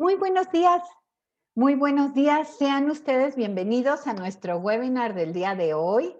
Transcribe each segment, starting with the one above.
Muy buenos días, muy buenos días. Sean ustedes bienvenidos a nuestro webinar del día de hoy,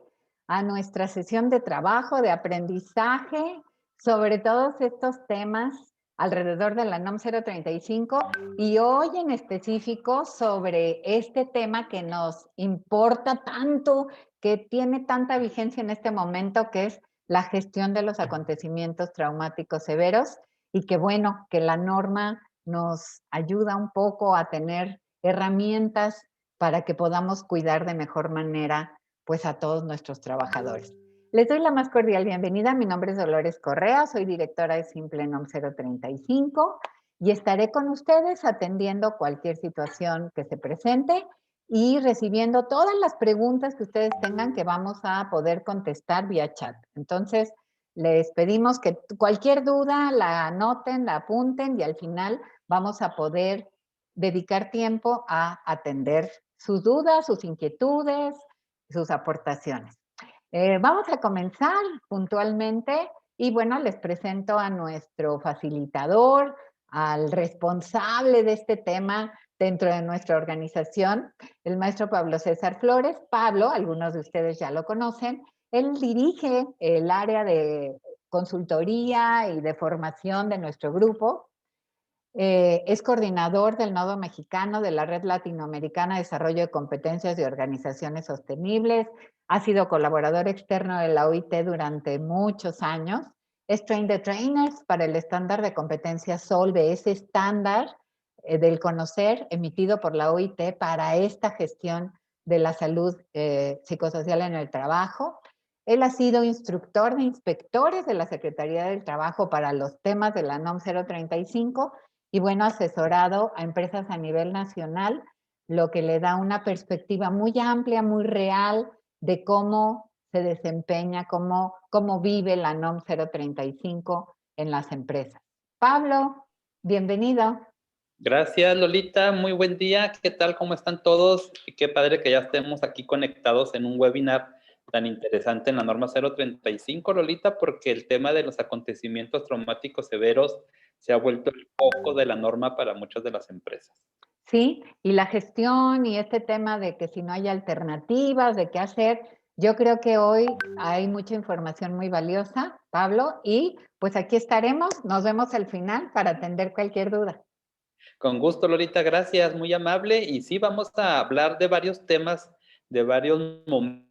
a nuestra sesión de trabajo, de aprendizaje sobre todos estos temas alrededor de la NOM 035 y hoy en específico sobre este tema que nos importa tanto, que tiene tanta vigencia en este momento, que es la gestión de los acontecimientos traumáticos severos y que bueno, que la norma nos ayuda un poco a tener herramientas para que podamos cuidar de mejor manera pues a todos nuestros trabajadores. Les doy la más cordial bienvenida. Mi nombre es Dolores Correa, soy directora de Simple NOM 035 y estaré con ustedes atendiendo cualquier situación que se presente y recibiendo todas las preguntas que ustedes tengan que vamos a poder contestar vía chat. Entonces, les pedimos que cualquier duda la anoten, la apunten y al final vamos a poder dedicar tiempo a atender sus dudas, sus inquietudes, sus aportaciones. Vamos a comenzar puntualmente y bueno, les presento a nuestro facilitador, al responsable de este tema dentro de nuestra organización, el maestro Pablo César Flores. Pablo, algunos de ustedes ya lo conocen, él dirige el área de consultoría y de formación de nuestro grupo. Es coordinador del Nodo Mexicano de la Red Latinoamericana de Desarrollo de Competencias de Organizaciones Sostenibles. Ha sido colaborador externo de la OIT durante muchos años. Es Train the Trainers para el estándar de competencia SOLVE, ese estándar del conocer emitido por la OIT para esta gestión de la salud psicosocial en el trabajo. Él ha sido instructor de inspectores de la Secretaría del Trabajo para los temas de la NOM 035 y bueno, asesorado a empresas a nivel nacional, lo que le da una perspectiva muy amplia, muy real de cómo se desempeña, cómo vive la NOM 035 en las empresas. Pablo, bienvenido. Gracias, Lolita. Muy buen día. ¿Qué tal? ¿Cómo están todos? Y qué padre que ya estemos aquí conectados en un webinar tan interesante en la norma 035, Lolita, porque el tema de los acontecimientos traumáticos severos se ha vuelto el foco de la norma para muchas de las empresas. Sí, y la gestión y este tema de que si no hay alternativas, de qué hacer, yo creo que hoy hay mucha información muy valiosa, Pablo, y pues aquí estaremos, nos vemos al final para atender cualquier duda. Con gusto, Lolita, gracias, muy amable. Y sí, vamos a hablar de varios temas, de varios momentos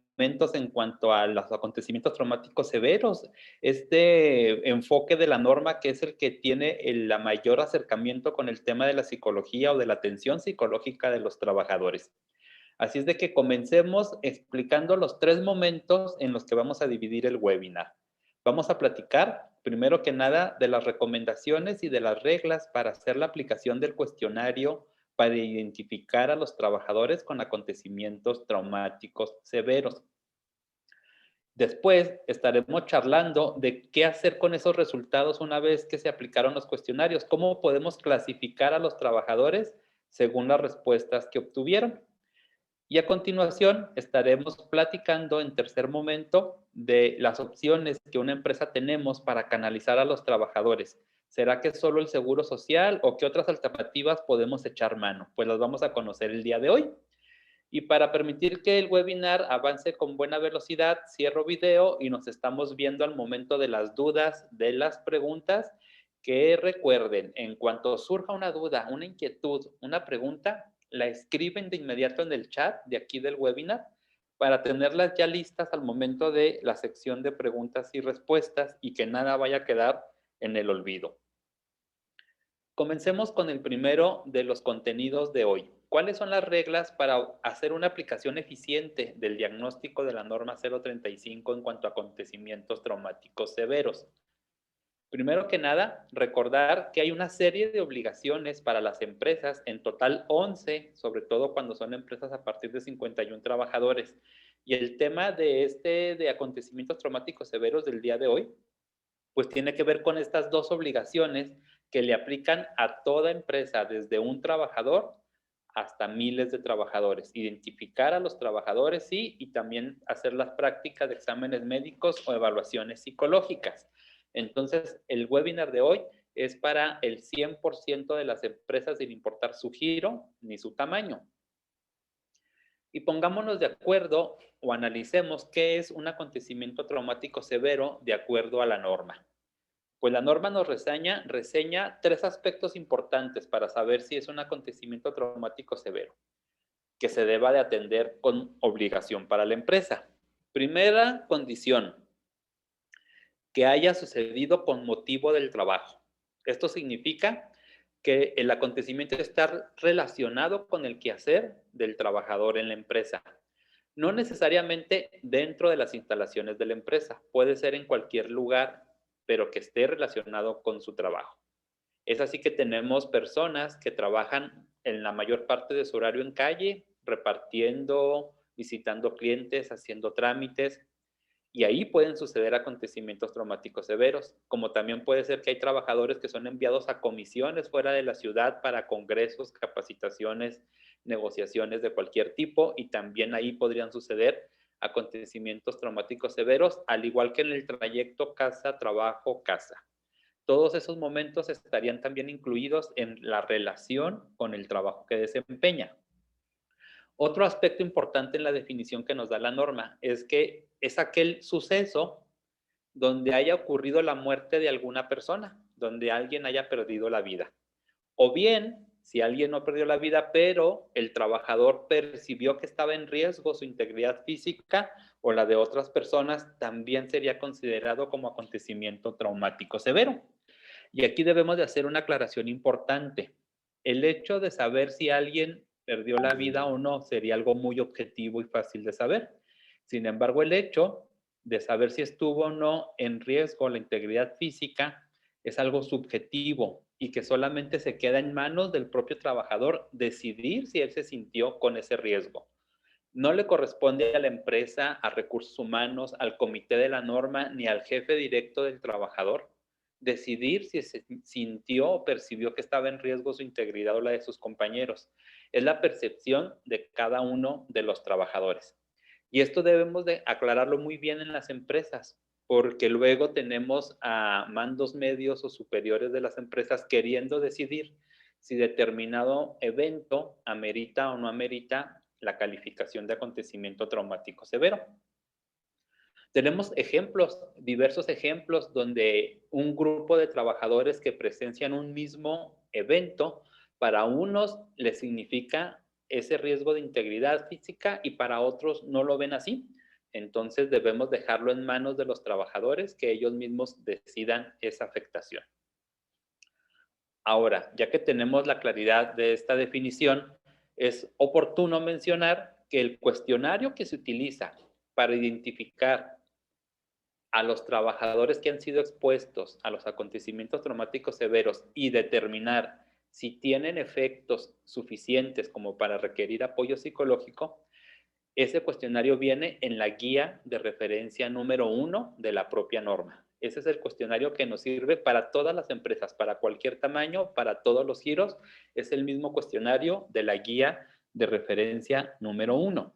en cuanto a los acontecimientos traumáticos severos. Este enfoque de la norma que es el que tiene la mayor acercamiento con el tema de la psicología o de la atención psicológica de los trabajadores. Así es de que comencemos explicando los tres momentos en los que vamos a dividir el webinar. Vamos a platicar, primero que nada, de las recomendaciones y de las reglas para hacer la aplicación del cuestionario para identificar a los trabajadores con acontecimientos traumáticos severos. Después estaremos charlando de qué hacer con esos resultados una vez que se aplicaron los cuestionarios, cómo podemos clasificar a los trabajadores según las respuestas que obtuvieron. Y a continuación estaremos platicando en tercer momento de las opciones que una empresa tenemos para canalizar a los trabajadores. ¿Será que solo el seguro social o qué otras alternativas podemos echar mano? Pues las vamos a conocer el día de hoy. Y para permitir que el webinar avance con buena velocidad, cierro video y nos estamos viendo al momento de las dudas, de las preguntas. Que recuerden, en cuanto surja una duda, una inquietud, una pregunta, la escriben de inmediato en el chat de aquí del webinar para tenerlas ya listas al momento de la sección de preguntas y respuestas y que nada vaya a quedar en el olvido. Comencemos con el primero de los contenidos de hoy. ¿Cuáles son las reglas para hacer una aplicación eficiente del diagnóstico de la norma 035 en cuanto a acontecimientos traumáticos severos? Primero que nada, recordar que hay una serie de obligaciones para las empresas, en total 11, sobre todo cuando son empresas a partir de 51 trabajadores. Y el tema de acontecimientos traumáticos severos del día de hoy, pues tiene que ver con estas dos obligaciones que le aplican a toda empresa, desde un trabajador hasta miles de trabajadores. Identificar a los trabajadores, sí, y también hacer las prácticas de exámenes médicos o evaluaciones psicológicas. Entonces, el webinar de hoy es para el 100% de las empresas sin importar su giro ni su tamaño. Y pongámonos de acuerdo o analicemos qué es un acontecimiento traumático severo de acuerdo a la norma. Pues la norma nos reseña tres aspectos importantes para saber si es un acontecimiento traumático severo, que se deba de atender con obligación para la empresa. Primera condición, que haya sucedido con motivo del trabajo. Esto significa que el acontecimiento está relacionado con el quehacer del trabajador en la empresa. No necesariamente dentro de las instalaciones de la empresa, puede ser en cualquier lugar, pero que esté relacionado con su trabajo. Es así que tenemos personas que trabajan en la mayor parte de su horario en calle, repartiendo, visitando clientes, haciendo trámites, y ahí pueden suceder acontecimientos traumáticos severos, como también puede ser que hay trabajadores que son enviados a comisiones fuera de la ciudad para congresos, capacitaciones, negociaciones de cualquier tipo, y también ahí podrían suceder acontecimientos traumáticos severos, al igual que en el trayecto casa-trabajo-casa. Todos esos momentos estarían también incluidos en la relación con el trabajo que desempeña. Otro aspecto importante en la definición que nos da la norma es que es aquel suceso donde haya ocurrido la muerte de alguna persona, donde alguien haya perdido la vida. O bien, si alguien no perdió la vida, pero el trabajador percibió que estaba en riesgo su integridad física o la de otras personas, también sería considerado como acontecimiento traumático severo. Y aquí debemos de hacer una aclaración importante. El hecho de saber si alguien perdió la vida o no sería algo muy objetivo y fácil de saber. Sin embargo, el hecho de saber si estuvo o no en riesgo la integridad física es algo subjetivo y que solamente se queda en manos del propio trabajador decidir si él se sintió con ese riesgo. No le corresponde a la empresa, a recursos humanos, al comité de la norma, ni al jefe directo del trabajador decidir si se sintió o percibió que estaba en riesgo su integridad o la de sus compañeros. Es la percepción de cada uno de los trabajadores. Y esto debemos de aclararlo muy bien en las empresas, porque luego tenemos a mandos medios o superiores de las empresas queriendo decidir si determinado evento amerita o no amerita la calificación de acontecimiento traumático severo. Tenemos ejemplos, diversos ejemplos, donde un grupo de trabajadores que presencian un mismo evento, para unos les significa ese riesgo de integridad física y para otros no lo ven así. Entonces debemos dejarlo en manos de los trabajadores que ellos mismos decidan esa afectación. Ahora, ya que tenemos la claridad de esta definición, es oportuno mencionar que el cuestionario que se utiliza para identificar a los trabajadores que han sido expuestos a los acontecimientos traumáticos severos y determinar si tienen efectos suficientes como para requerir apoyo psicológico, ese cuestionario viene en la guía de referencia número 1 de la propia norma. Ese es el cuestionario que nos sirve para todas las empresas, para cualquier tamaño, para todos los giros. Es el mismo cuestionario de la guía de referencia número 1.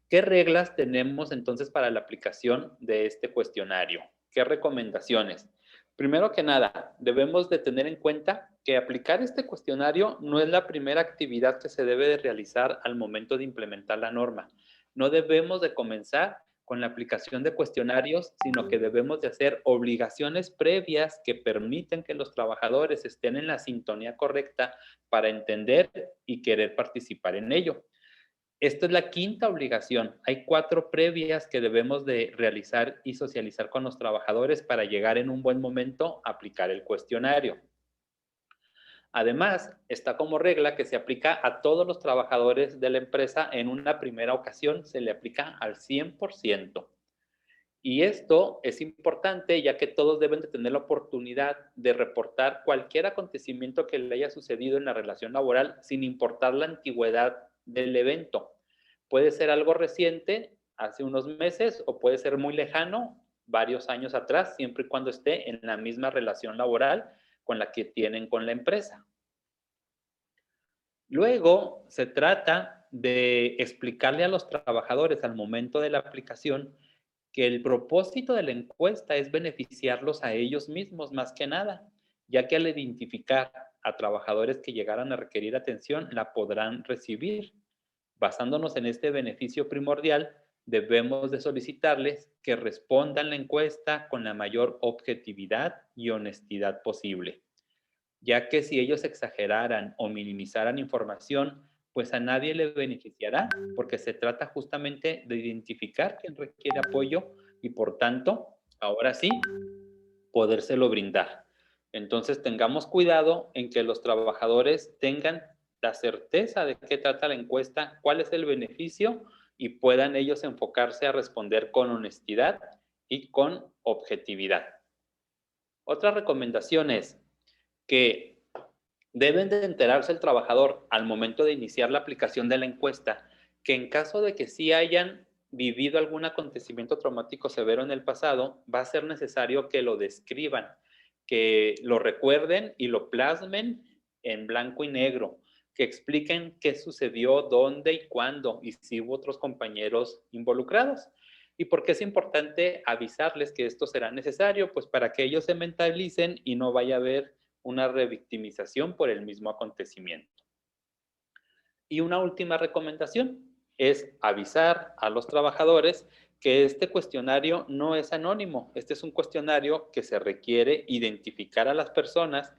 ¿Qué reglas tenemos entonces para la aplicación de este cuestionario? ¿Qué recomendaciones? Primero que nada, debemos de tener en cuenta que aplicar este cuestionario no es la primera actividad que se debe de realizar al momento de implementar la norma. No debemos de comenzar con la aplicación de cuestionarios, sino que debemos de hacer obligaciones previas que permiten que los trabajadores estén en la sintonía correcta para entender y querer participar en ello. Esta es la quinta obligación. Hay 4 previas que debemos de realizar y socializar con los trabajadores para llegar en un buen momento a aplicar el cuestionario. Además, está como regla que se aplica a todos los trabajadores de la empresa en una primera ocasión, se le aplica al 100%. Y esto es importante ya que todos deben de tener la oportunidad de reportar cualquier acontecimiento que le haya sucedido en la relación laboral sin importar la antigüedad del evento. Puede ser algo reciente, hace unos meses, o puede ser muy lejano, varios años atrás, siempre y cuando esté en la misma relación laboral con la que tienen con la empresa. Luego, se trata de explicarle a los trabajadores al momento de la aplicación que el propósito de la encuesta es beneficiarlos a ellos mismos más que nada, ya que al identificar a trabajadores que llegaran a requerir atención, la podrán recibir. Basándonos en este beneficio primordial, debemos de solicitarles que respondan la encuesta con la mayor objetividad y honestidad posible, ya que si ellos exageraran o minimizaran información, pues a nadie le beneficiará, porque se trata justamente de identificar quién requiere apoyo y por tanto, ahora sí, podérselo brindar. Entonces tengamos cuidado en que los trabajadores tengan la certeza de qué trata la encuesta, cuál es el beneficio y puedan ellos enfocarse a responder con honestidad y con objetividad. Otra recomendación es que deben de enterarse el trabajador al momento de iniciar la aplicación de la encuesta que en caso de que sí hayan vivido algún acontecimiento traumático severo en el pasado, va a ser necesario que lo describan, que lo recuerden y lo plasmen en blanco y negro, que expliquen qué sucedió, dónde y cuándo, y si hubo otros compañeros involucrados. ¿Y por qué es importante avisarles que esto será necesario? Pues para que ellos se mentalicen y no vaya a haber una revictimización por el mismo acontecimiento. Y una última recomendación es avisar a los trabajadores que este cuestionario no es anónimo. Este es un cuestionario que se requiere identificar a las personas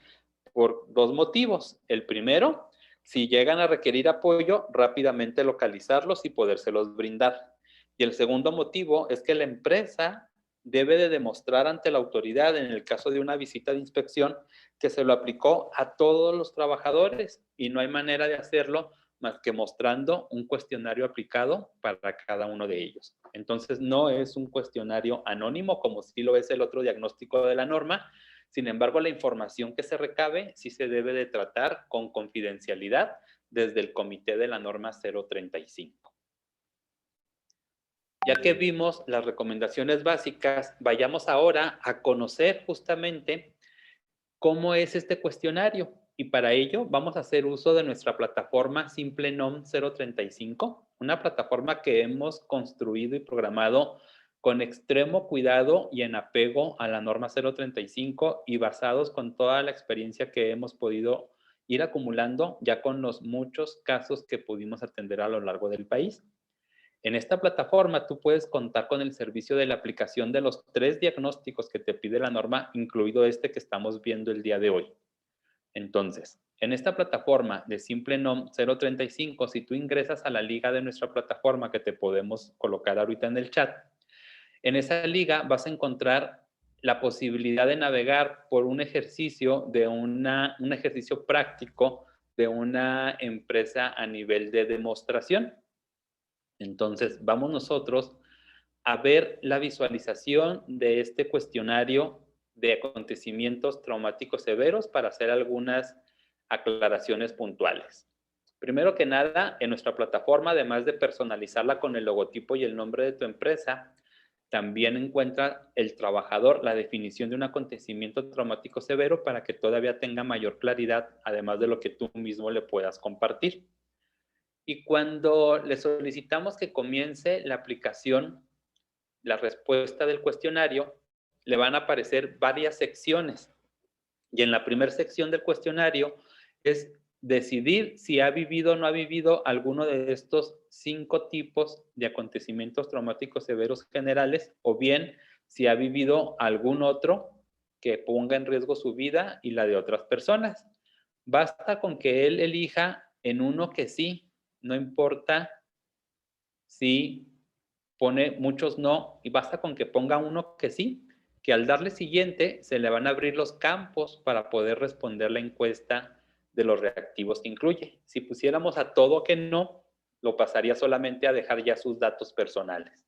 por dos motivos. El primero, si llegan a requerir apoyo, rápidamente localizarlos y podérselos brindar. Y el segundo motivo es que la empresa debe de demostrar ante la autoridad, en el caso de una visita de inspección, que se lo aplicó a todos los trabajadores y no hay manera de hacerlo más que mostrando un cuestionario aplicado para cada uno de ellos. Entonces, no es un cuestionario anónimo como sí lo es el otro diagnóstico de la norma. Sin embargo, la información que se recabe sí se debe de tratar con confidencialidad desde el comité de la norma 035. Ya que vimos las recomendaciones básicas, vayamos ahora a conocer justamente cómo es este cuestionario. Y para ello vamos a hacer uso de nuestra plataforma SimpleNOM 035, una plataforma que hemos construido y programado con extremo cuidado y en apego a la norma 035 y basados con toda la experiencia que hemos podido ir acumulando ya con los muchos casos que pudimos atender a lo largo del país. En esta plataforma tú puedes contar con el servicio de la aplicación de los 3 diagnósticos que te pide la norma, incluido este que estamos viendo el día de hoy. Entonces, en esta plataforma de SimpleNOM 035, si tú ingresas a la liga de nuestra plataforma que te podemos colocar ahorita en el chat, en esa liga vas a encontrar la posibilidad de navegar por un ejercicio de un ejercicio práctico de una empresa a nivel de demostración. Entonces, vamos nosotros a ver la visualización de este cuestionario de acontecimientos traumáticos severos para hacer algunas aclaraciones puntuales. Primero que nada, en nuestra plataforma, además de personalizarla con el logotipo y el nombre de tu empresa, también encuentra el trabajador la definición de un acontecimiento traumático severo para que todavía tenga mayor claridad, además de lo que tú mismo le puedas compartir. Y cuando le solicitamos que comience la aplicación, la respuesta del cuestionario, le van a aparecer varias secciones. Y en la primera sección del cuestionario es decidir si ha vivido o no ha vivido alguno de estos 5 tipos de acontecimientos traumáticos severos generales, o bien si ha vivido algún otro que ponga en riesgo su vida y la de otras personas. Basta con que él elija en uno que sí, no importa si pone muchos no, y basta con que ponga uno que sí, que al darle siguiente se le van a abrir los campos para poder responder la encuesta de los reactivos que incluye. Si pusiéramos a todo que no, lo pasaría solamente a dejar ya sus datos personales.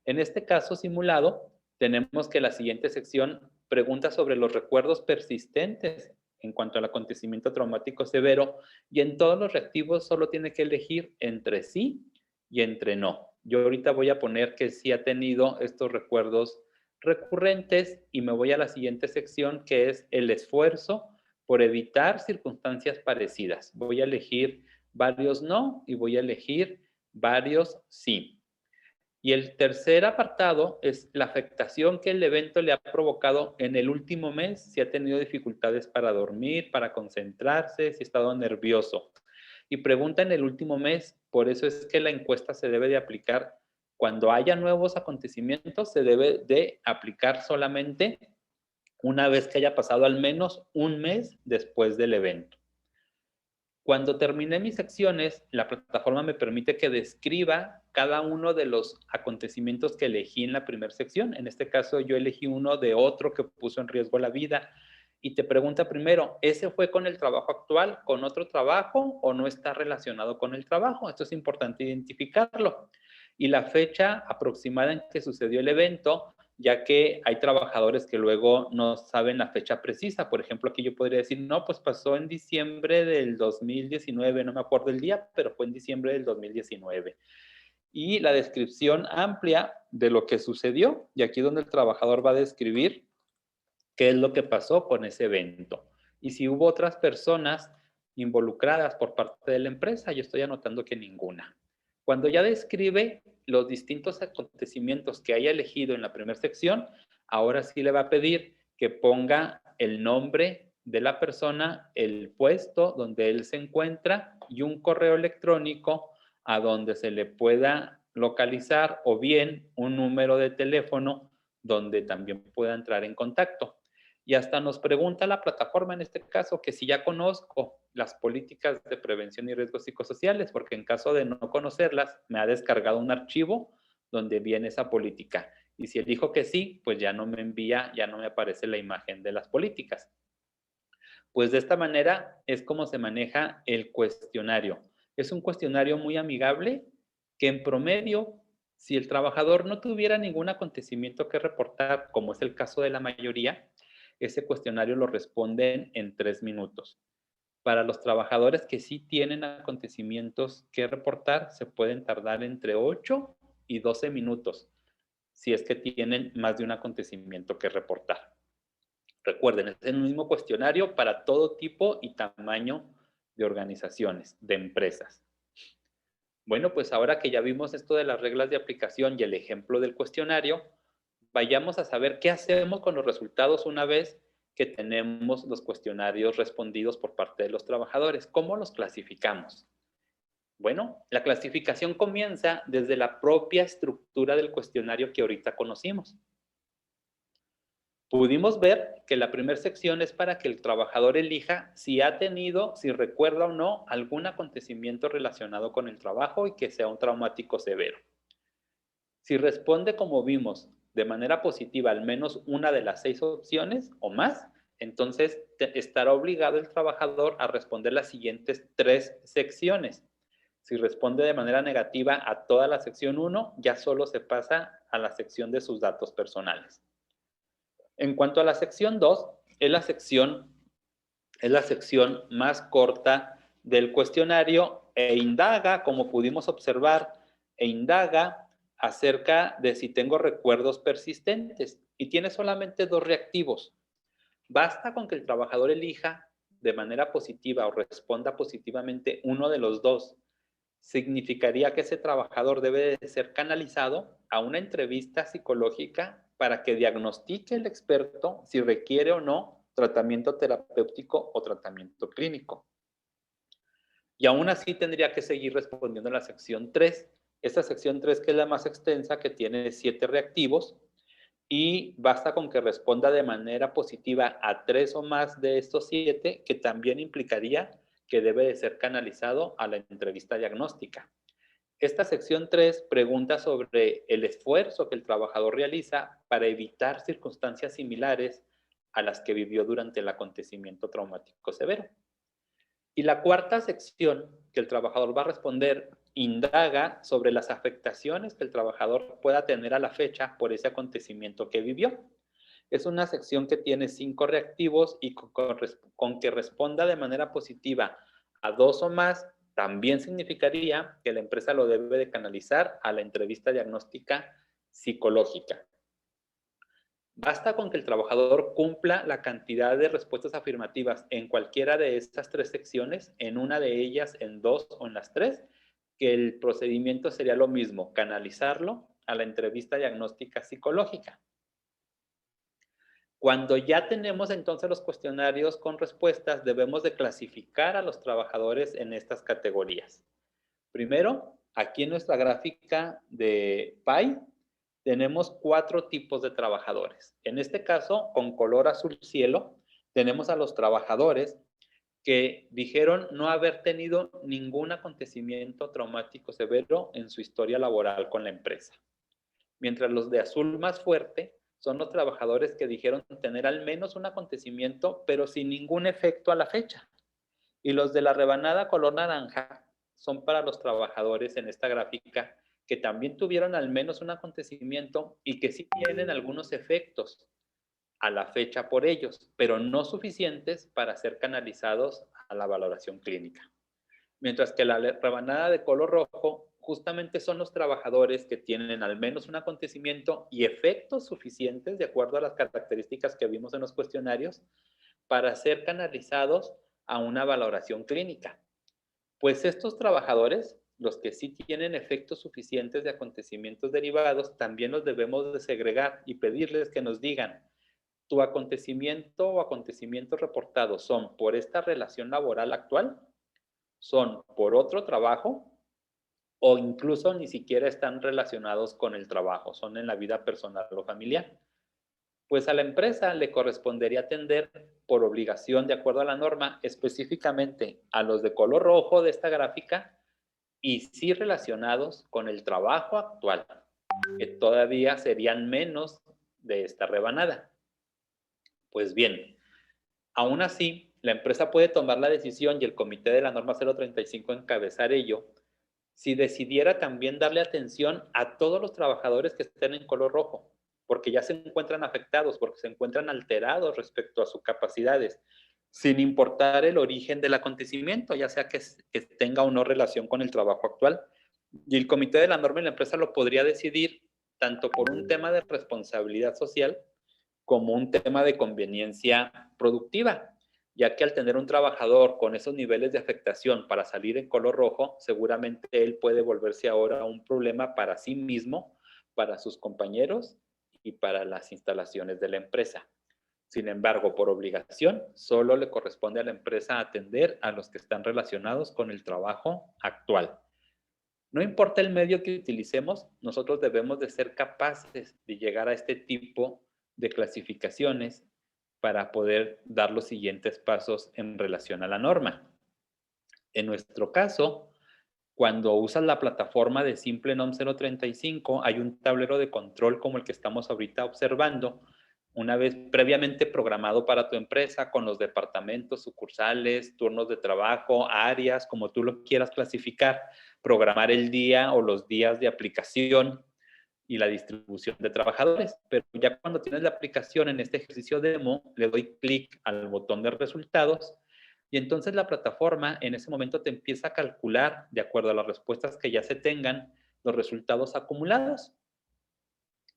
En este caso simulado, tenemos que la siguiente sección pregunta sobre los recuerdos persistentes en cuanto al acontecimiento traumático severo, y en todos los reactivos solo tiene que elegir entre sí y entre no. Yo ahorita voy a poner que sí ha tenido estos recuerdos recurrentes y me voy a la siguiente sección, que es el esfuerzo por evitar circunstancias parecidas. Voy a elegir varios no y voy a elegir varios sí. Y el tercer apartado es la afectación que el evento le ha provocado en el último mes, si ha tenido dificultades para dormir, para concentrarse, si ha estado nervioso. Y pregunta en el último mes, por eso es que la encuesta se debe de aplicar cuando haya nuevos acontecimientos, se debe de aplicar solamente una vez que haya pasado al menos un mes después del evento. Cuando terminé mis secciones, la plataforma me permite que describa cada uno de los acontecimientos que elegí en la primera sección. En este caso, yo elegí uno de otro que puso en riesgo la vida. Y te pregunta primero, ¿ese fue con el trabajo actual, con otro trabajo o no está relacionado con el trabajo? Esto es importante identificarlo. Y la fecha aproximada en que sucedió el evento, ya que hay trabajadores que luego no saben la fecha precisa. Por ejemplo, aquí yo podría decir, no, pues pasó en diciembre del 2019, no me acuerdo el día, pero fue en diciembre del 2019. Y la descripción amplia de lo que sucedió, y aquí donde el trabajador va a describir qué es lo que pasó con ese evento. Y si hubo otras personas involucradas por parte de la empresa, yo estoy anotando que ninguna. Cuando ya describe los distintos acontecimientos que haya elegido en la primera sección, ahora sí le va a pedir que ponga el nombre de la persona, el puesto donde él se encuentra y un correo electrónico a donde se le pueda localizar o bien un número de teléfono donde también pueda entrar en contacto. Y hasta nos pregunta la plataforma en este caso que si ya conozco las políticas de prevención y riesgos psicosociales, porque en caso de no conocerlas, me ha descargado un archivo donde viene esa política. Y si elijo que sí, pues ya no me envía, ya no me aparece la imagen de las políticas. Pues de esta manera es como se maneja el cuestionario. Es un cuestionario muy amigable que en promedio, si el trabajador no tuviera ningún acontecimiento que reportar, como es el caso de la mayoría, ese cuestionario lo responden en 3 minutos. Para los trabajadores que sí tienen acontecimientos que reportar, se pueden tardar entre 8 y 12 minutos, si es que tienen más de un acontecimiento que reportar. Recuerden, es el mismo cuestionario para todo tipo y tamaño de organizaciones, de empresas. Bueno, pues ahora que ya vimos esto de las reglas de aplicación y el ejemplo del cuestionario, vayamos a saber qué hacemos con los resultados una vez que tenemos los cuestionarios respondidos por parte de los trabajadores. ¿Cómo los clasificamos? Bueno, la clasificación comienza desde la propia estructura del cuestionario que ahorita conocimos. Pudimos ver que la primera sección es para que el trabajador elija si ha tenido, si recuerda o no, algún acontecimiento relacionado con el trabajo y que sea un traumático severo. Si responde, como vimos, de manera positiva al menos una de las 6 opciones o más, entonces estará obligado el trabajador a responder las siguientes 3 secciones. Si responde de manera negativa a toda la sección 1, ya solo se pasa a la sección de sus datos personales. En cuanto a la sección 2, es la sección más corta del cuestionario e indaga, como pudimos observar, e indaga acerca de si tengo recuerdos persistentes y tiene solamente 2 reactivos. Basta con que el trabajador elija de manera positiva o responda positivamente uno de los 2. Significaría que ese trabajador debe de ser canalizado a una entrevista psicológica para que diagnostique el experto si requiere o no tratamiento terapéutico o tratamiento clínico. Y aún así tendría que seguir respondiendo a la sección 3. Esta sección 3 que es la más extensa, que tiene 7 reactivos, y basta con que responda de manera positiva a 3 o más de estos 7, que también implicaría que debe de ser canalizado a la entrevista diagnóstica. Esta sección 3 pregunta sobre el esfuerzo que el trabajador realiza para evitar circunstancias similares a las que vivió durante el acontecimiento traumático severo. Y la cuarta sección que el trabajador va a responder indaga sobre las afectaciones que el trabajador pueda tener a la fecha por ese acontecimiento que vivió. Es una sección que tiene 5 reactivos y con que responda de manera positiva a 2 o más, también significaría que la empresa lo debe de canalizar a la entrevista diagnóstica psicológica. Basta con que el trabajador cumpla la cantidad de respuestas afirmativas en cualquiera de estas 3 secciones, en una de ellas, en 2 o en las 3, que el procedimiento sería lo mismo, canalizarlo a la entrevista diagnóstica psicológica. Cuando ya tenemos entonces los cuestionarios con respuestas, debemos de clasificar a los trabajadores en estas categorías. Primero, aquí en nuestra gráfica de PAI, tenemos 4 tipos de trabajadores. En este caso, con color azul cielo, tenemos a los trabajadores que dijeron no haber tenido ningún acontecimiento traumático severo en su historia laboral con la empresa. Mientras los de azul más fuerte son los trabajadores que dijeron tener al menos un acontecimiento, pero sin ningún efecto a la fecha. Y los de la rebanada color naranja son para los trabajadores en esta gráfica que también tuvieron al menos un acontecimiento y que sí tienen algunos efectos a la fecha por ellos, pero no suficientes para ser canalizados a la valoración clínica. Mientras que la rebanada de color rojo justamente son los trabajadores que tienen al menos un acontecimiento y efectos suficientes, de acuerdo a las características que vimos en los cuestionarios, para ser canalizados a una valoración clínica. Pues estos trabajadores, los que sí tienen efectos suficientes de acontecimientos derivados, también los debemos de segregar y pedirles que nos digan, ¿tu acontecimiento o acontecimientos reportados son por esta relación laboral actual? ¿Son por otro trabajo? O incluso ni siquiera están relacionados con el trabajo, son en la vida personal o familiar. Pues a la empresa le correspondería atender por obligación, de acuerdo a la norma, específicamente a los de color rojo de esta gráfica y sí relacionados con el trabajo actual, que todavía serían menos de esta rebanada. Pues bien, aún así, la empresa puede tomar la decisión y el comité de la norma 035 encabezar ello si decidiera también darle atención a todos los trabajadores que estén en color rojo, porque ya se encuentran afectados, porque se encuentran alterados respecto a sus capacidades, sin importar el origen del acontecimiento, ya sea que tenga o no relación con el trabajo actual. Y el comité de la norma en la empresa lo podría decidir tanto por un tema de responsabilidad social como un tema de conveniencia productiva, ya que al tener un trabajador con esos niveles de afectación para salir en color rojo, seguramente él puede volverse ahora un problema para sí mismo, para sus compañeros y para las instalaciones de la empresa. Sin embargo, por obligación, solo le corresponde a la empresa atender a los que están relacionados con el trabajo actual. No importa el medio que utilicemos, nosotros debemos de ser capaces de llegar a este tipo de clasificaciones para poder dar los siguientes pasos en relación a la norma. En nuestro caso, cuando usas la plataforma de Simple NOM 035, hay un tablero de control como el que estamos ahorita observando, una vez previamente programado para tu empresa con los departamentos, sucursales, turnos de trabajo, áreas, como tú lo quieras clasificar, programar el día o los días de aplicación y la distribución de trabajadores. Pero ya cuando tienes la aplicación en este ejercicio demo, le doy clic al botón de resultados y entonces la plataforma en ese momento te empieza a calcular, de acuerdo a las respuestas que ya se tengan, los resultados acumulados.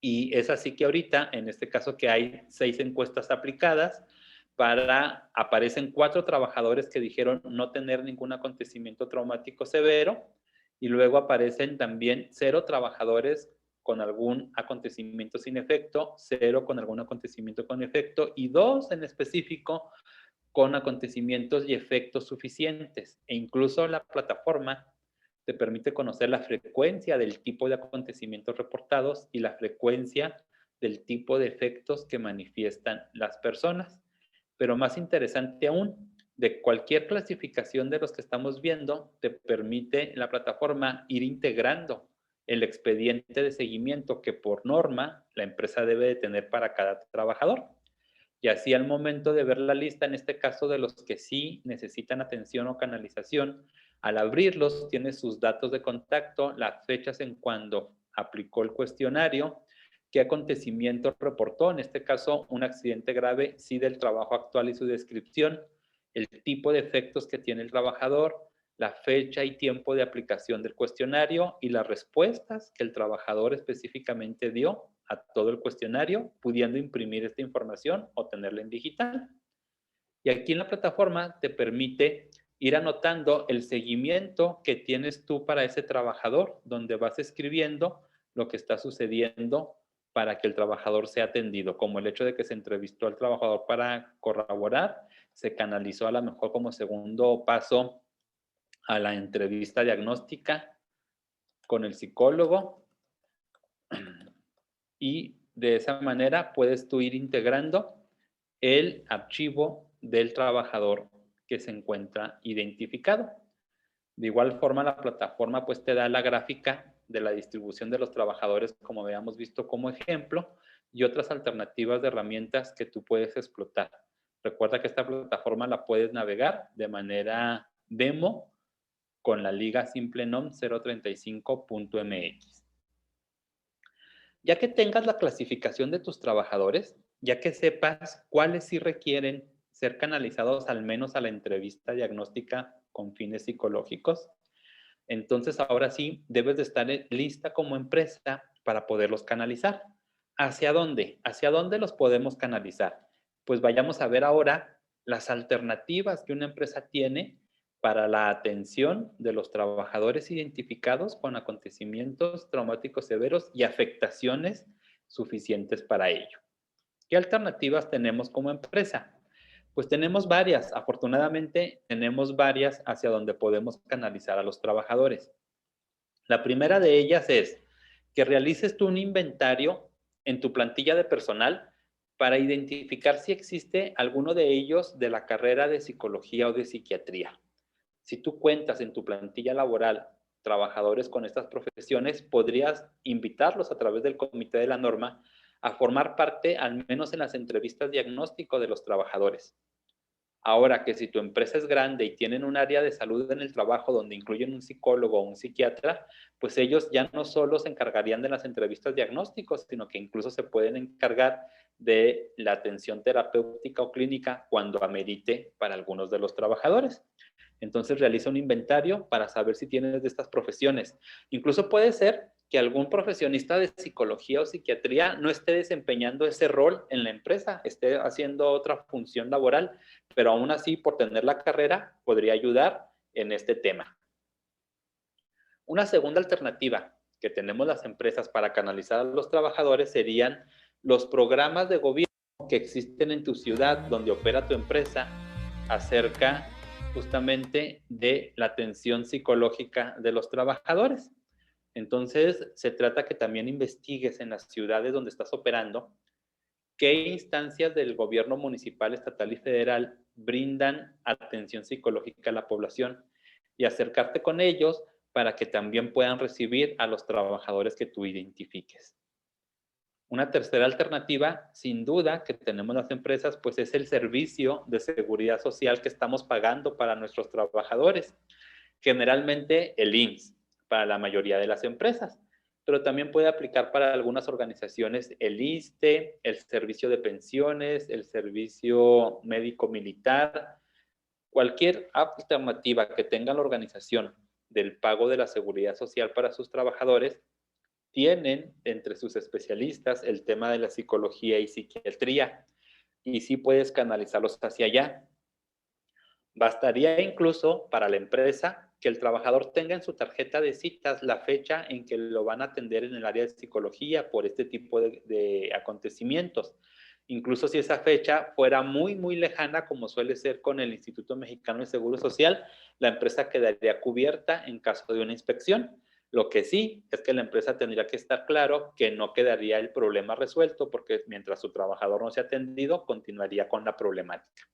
Y es así que ahorita, en este caso que hay 6 encuestas aplicadas, aparecen 4 trabajadores que dijeron no tener ningún acontecimiento traumático severo, y luego aparecen también 0 trabajadores con algún acontecimiento sin efecto, 0 con algún acontecimiento con efecto, y 2 en específico con acontecimientos y efectos suficientes. E incluso la plataforma te permite conocer la frecuencia del tipo de acontecimientos reportados y la frecuencia del tipo de efectos que manifiestan las personas. Pero más interesante aún, de cualquier clasificación de los que estamos viendo, te permite la plataforma ir integrando el expediente de seguimiento que por norma la empresa debe de tener para cada trabajador. Y así al momento de ver la lista, en este caso de los que sí necesitan atención o canalización, al abrirlos tiene sus datos de contacto, las fechas en cuando aplicó el cuestionario, qué acontecimiento reportó, en este caso un accidente grave, sí del trabajo actual y su descripción, el tipo de efectos que tiene el trabajador, la fecha y tiempo de aplicación del cuestionario y las respuestas que el trabajador específicamente dio a todo el cuestionario, pudiendo imprimir esta información o tenerla en digital. Y aquí en la plataforma te permite ir anotando el seguimiento que tienes tú para ese trabajador, donde vas escribiendo lo que está sucediendo para que el trabajador sea atendido, como el hecho de que se entrevistó al trabajador para corroborar, se canalizó a lo mejor como segundo paso a la entrevista diagnóstica con el psicólogo y de esa manera puedes tú ir integrando el archivo del trabajador que se encuentra identificado. De igual forma, la plataforma pues te da la gráfica de la distribución de los trabajadores, como habíamos visto como ejemplo, y otras alternativas de herramientas que tú puedes explotar. Recuerda que esta plataforma la puedes navegar de manera demo con la liga simplenom 035.mx. Ya que tengas la clasificación de tus trabajadores, ya que sepas cuáles sí requieren ser canalizados al menos a la entrevista diagnóstica con fines psicológicos, entonces ahora sí debes de estar lista como empresa para poderlos canalizar. ¿Hacia dónde? ¿Hacia dónde los podemos canalizar? Pues vayamos a ver ahora las alternativas que una empresa tiene para la atención de los trabajadores identificados con acontecimientos traumáticos severos y afectaciones suficientes para ello. ¿Qué alternativas tenemos como empresa? Pues tenemos varias, afortunadamente tenemos varias hacia donde podemos canalizar a los trabajadores. La primera de ellas es que realices tú un inventario en tu plantilla de personal para identificar si existe alguno de ellos de la carrera de psicología o de psiquiatría. Si tú cuentas en tu plantilla laboral trabajadores con estas profesiones, podrías invitarlos a través del comité de la norma a formar parte, al menos en las entrevistas diagnóstico de los trabajadores. Ahora que si tu empresa es grande y tienen un área de salud en el trabajo donde incluyen un psicólogo o un psiquiatra, pues ellos ya no solo se encargarían de las entrevistas diagnósticos, sino que incluso se pueden encargar de la atención terapéutica o clínica cuando amerite para algunos de los trabajadores. Entonces realiza un inventario para saber si tienes de estas profesiones. Incluso puede ser que algún profesionista de psicología o psiquiatría no esté desempeñando ese rol en la empresa, esté haciendo otra función laboral, pero aún así, por tener la carrera, podría ayudar en este tema. Una segunda alternativa que tenemos las empresas para canalizar a los trabajadores serían los programas de gobierno que existen en tu ciudad donde opera tu empresa acerca justamente de la atención psicológica de los trabajadores. Entonces, se trata que también investigues en las ciudades donde estás operando qué instancias del gobierno municipal, estatal y federal brindan atención psicológica a la población y acercarte con ellos para que también puedan recibir a los trabajadores que tú identifiques. Una tercera alternativa, sin duda, que tenemos las empresas, pues es el servicio de seguridad social que estamos pagando para nuestros trabajadores. Generalmente el IMSS, para la mayoría de las empresas, pero también puede aplicar para algunas organizaciones el ISSSTE, el servicio de pensiones, el servicio médico militar, cualquier alternativa que tenga la organización del pago de la seguridad social para sus trabajadores tienen entre sus especialistas el tema de la psicología y psiquiatría, y sí puedes canalizarlos hacia allá. Bastaría incluso para la empresa que el trabajador tenga en su tarjeta de citas la fecha en que lo van a atender en el área de psicología por este tipo de acontecimientos. Incluso si esa fecha fuera muy, muy lejana, como suele ser con el Instituto Mexicano de Seguro Social, la empresa quedaría cubierta en caso de una inspección. Lo que sí es que la empresa tendría que estar claro que no quedaría el problema resuelto porque mientras su trabajador no sea atendido, continuaría con la problemática.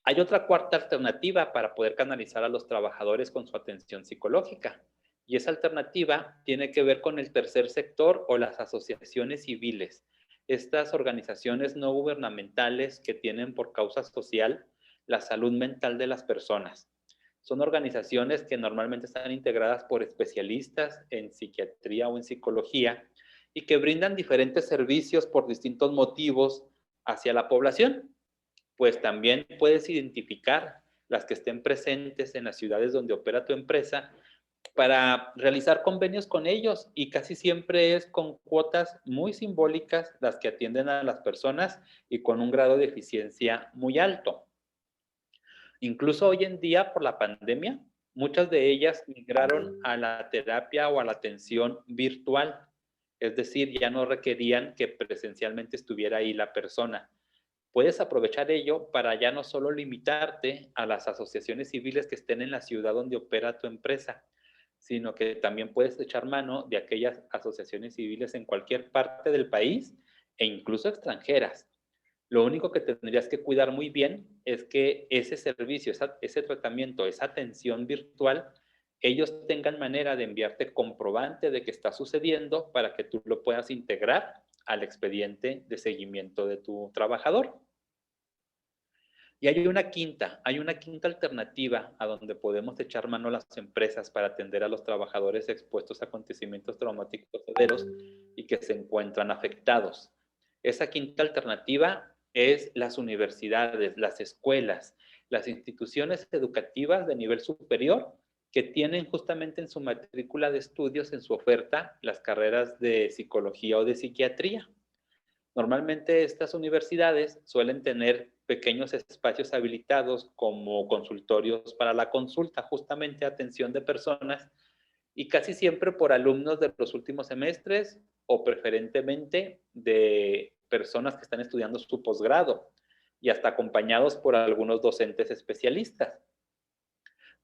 Hay otra cuarta alternativa para poder canalizar a los trabajadores con su atención psicológica, y esa alternativa tiene que ver con el tercer sector o las asociaciones civiles. Estas organizaciones no gubernamentales que tienen por causa social la salud mental de las personas. Son organizaciones que normalmente están integradas por especialistas en psiquiatría o en psicología y que brindan diferentes servicios por distintos motivos hacia la población. Pues también puedes identificar las que estén presentes en las ciudades donde opera tu empresa para realizar convenios con ellos, y casi siempre es con cuotas muy simbólicas las que atienden a las personas y con un grado de eficiencia muy alto. Incluso hoy en día, por la pandemia, Muchas de ellas migraron a la terapia o a la atención virtual, es decir, ya no requerían que presencialmente estuviera ahí la persona. Puedes aprovechar ello para ya no solo limitarte a las asociaciones civiles que estén en la ciudad donde opera tu empresa, sino que también puedes echar mano de aquellas asociaciones civiles en cualquier parte del país e incluso extranjeras. Lo único que tendrías que cuidar muy bien es que ese servicio, ese tratamiento, esa atención virtual, ellos tengan manera de enviarte comprobante de que está sucediendo para que tú lo puedas integrar al expediente de seguimiento de tu trabajador. Y hay una quinta alternativa a donde podemos echar mano a las empresas para atender a los trabajadores expuestos a acontecimientos traumáticos severos y que se encuentran afectados. Esa quinta alternativa es las universidades, las escuelas, las instituciones educativas de nivel superior que tienen justamente en su matrícula de estudios, en su oferta, las carreras de psicología o de psiquiatría. Normalmente estas universidades suelen tener pequeños espacios habilitados como consultorios para la consulta, justamente atención de personas, y casi siempre por alumnos de los últimos semestres o preferentemente de personas que están estudiando su posgrado y hasta acompañados por algunos docentes especialistas.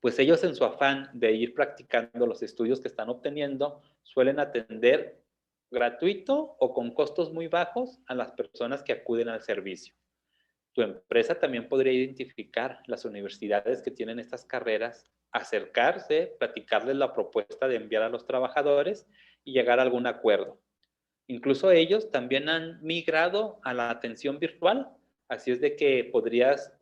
Pues ellos en su afán de ir practicando los estudios que están obteniendo, suelen atender gratuito o con costos muy bajos a las personas que acuden al servicio. Tu empresa también podría identificar las universidades que tienen estas carreras, acercarse, platicarles la propuesta de enviar a los trabajadores y llegar a algún acuerdo. Incluso ellos también han migrado a la atención virtual, así es de que podrías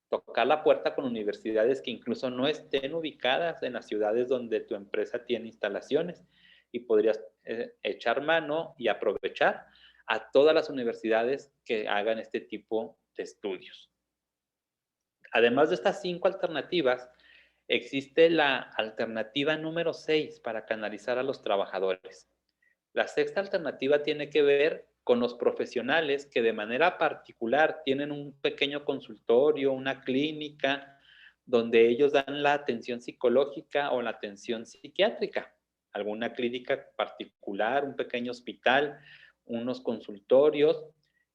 tocar la puerta con universidades que incluso no estén ubicadas en las ciudades donde tu empresa tiene instalaciones y podrías echar mano y aprovechar a todas las universidades que hagan este tipo de estudios. Además de estas 5 alternativas, existe la alternativa número 6 para canalizar a los trabajadores. La sexta alternativa tiene que ver con los profesionales que de manera particular tienen un pequeño consultorio, una clínica, donde ellos dan la atención psicológica o la atención psiquiátrica. Alguna clínica particular, un pequeño hospital, unos consultorios,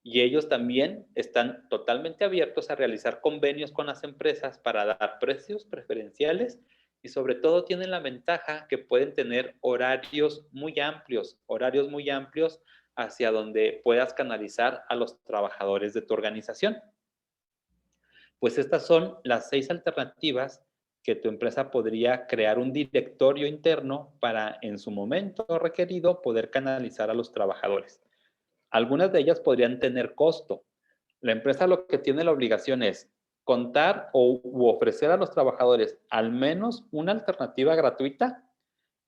y ellos también están totalmente abiertos a realizar convenios con las empresas para dar precios preferenciales y sobre todo tienen la ventaja que pueden tener horarios muy amplios hacia donde puedas canalizar a los trabajadores de tu organización. Pues estas son las 6 alternativas que tu empresa podría crear un directorio interno para en su momento requerido poder canalizar a los trabajadores. Algunas de ellas podrían tener costo. La empresa lo que tiene la obligación es contar u ofrecer a los trabajadores al menos una alternativa gratuita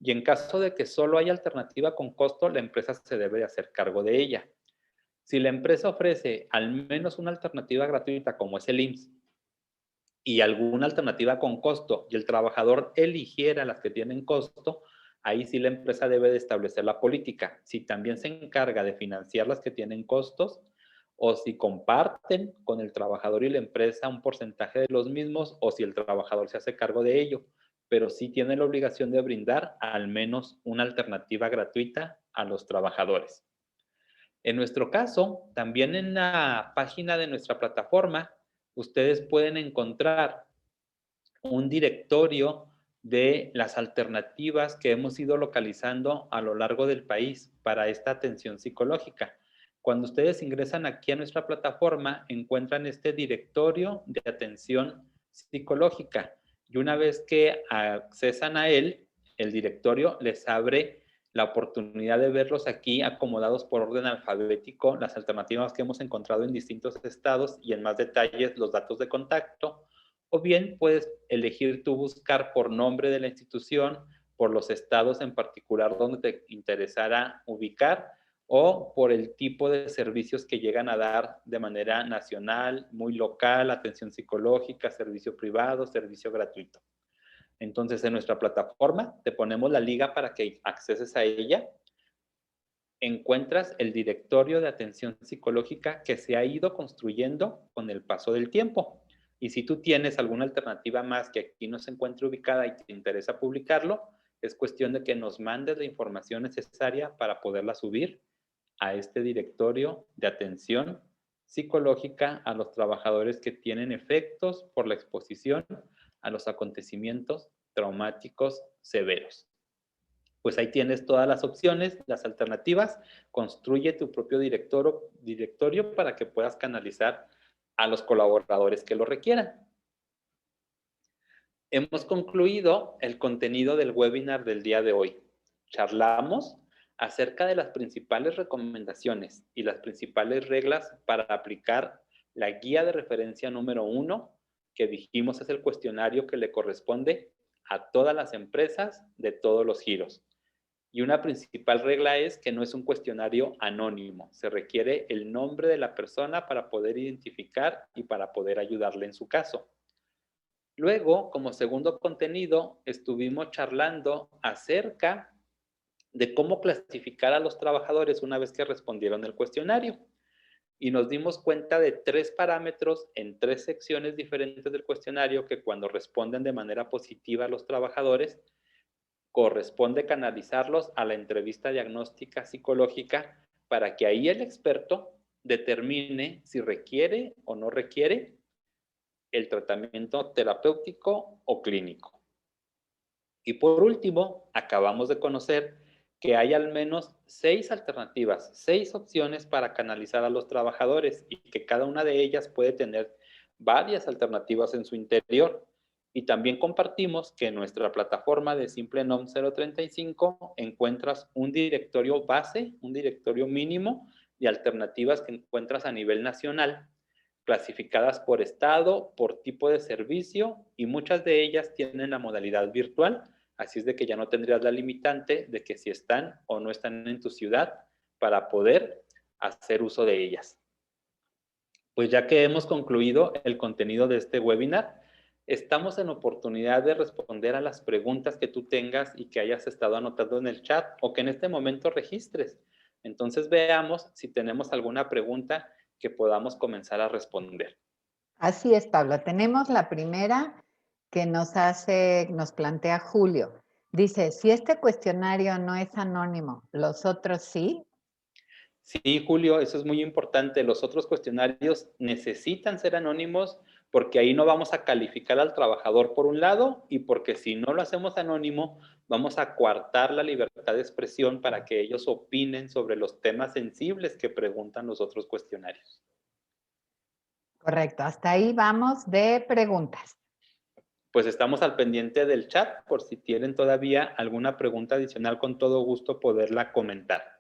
y en caso de que solo haya alternativa con costo, la empresa se debe de hacer cargo de ella. Si la empresa ofrece al menos una alternativa gratuita como es el IMSS y alguna alternativa con costo y el trabajador eligiera las que tienen costo, ahí sí la empresa debe de establecer la política. Si también se encarga de financiar las que tienen costos o si comparten con el trabajador y la empresa un porcentaje de los mismos o si el trabajador se hace cargo de ello, pero sí tiene la obligación de brindar al menos una alternativa gratuita a los trabajadores. En nuestro caso, también en la página de nuestra plataforma, ustedes pueden encontrar un directorio de las alternativas que hemos ido localizando a lo largo del país para esta atención psicológica. Cuando ustedes ingresan aquí a nuestra plataforma, encuentran este directorio de atención psicológica y una vez que accesan a él, el directorio les abre la oportunidad de verlos aquí acomodados por orden alfabético, las alternativas que hemos encontrado en distintos estados y en más detalles los datos de contacto. O bien puedes elegir tú buscar por nombre de la institución, por los estados en particular donde te interesara ubicar o por el tipo de servicios que llegan a dar de manera nacional, muy local, atención psicológica, servicio privado, servicio gratuito. Entonces, en nuestra plataforma te ponemos la liga para que acceses a ella. Encuentras el directorio de atención psicológica que se ha ido construyendo con el paso del tiempo. Y si tú tienes alguna alternativa más que aquí no se encuentre ubicada y te interesa publicarlo, es cuestión de que nos mandes la información necesaria para poderla subir a este directorio de atención psicológica a los trabajadores que tienen efectos por la exposición a los acontecimientos traumáticos severos. Pues ahí tienes todas las opciones, las alternativas. Construye tu propio directorio para que puedas canalizar a los colaboradores que lo requieran. Hemos concluido el contenido del webinar del día de hoy. Charlamos acerca de las principales recomendaciones y las principales reglas para aplicar la guía de referencia número 1, que dijimos es el cuestionario que le corresponde a todas las empresas de todos los giros. Y una principal regla es que no es un cuestionario anónimo. Se requiere el nombre de la persona para poder identificar y para poder ayudarle en su caso. Luego, como segundo contenido, estuvimos charlando acerca de cómo clasificar a los trabajadores una vez que respondieron el cuestionario. Y nos dimos cuenta de 3 parámetros en 3 secciones diferentes del cuestionario que cuando responden de manera positiva a los trabajadores, corresponde canalizarlos a la entrevista diagnóstica psicológica para que ahí el experto determine si requiere o no requiere el tratamiento terapéutico o clínico. Y por último, acabamos de conocer que hay al menos 6 alternativas, 6 opciones para canalizar a los trabajadores y que cada una de ellas puede tener varias alternativas en su interior. Y también compartimos que en nuestra plataforma de SimpleNOM 035 encuentras un directorio base, un directorio mínimo de alternativas que encuentras a nivel nacional, clasificadas por estado, por tipo de servicio, y muchas de ellas tienen la modalidad virtual, así es de que ya no tendrías la limitante de que si están o no están en tu ciudad para poder hacer uso de ellas. Pues ya que hemos concluido el contenido de este webinar, estamos en oportunidad de responder a las preguntas que tú tengas y que hayas estado anotando en el chat o que en este momento registres. Entonces veamos si tenemos alguna pregunta que podamos comenzar a responder. Así es, Pablo. Tenemos la primera que nos plantea Julio. Dice, si este cuestionario no es anónimo, ¿los otros sí? Sí, Julio, eso es muy importante. Los otros cuestionarios necesitan ser anónimos porque ahí no vamos a calificar al trabajador por un lado y porque si no lo hacemos anónimo, vamos a coartar la libertad de expresión para que ellos opinen sobre los temas sensibles que preguntan los otros cuestionarios. Correcto, hasta ahí vamos de preguntas. Pues estamos al pendiente del chat por si tienen todavía alguna pregunta adicional, con todo gusto poderla comentar.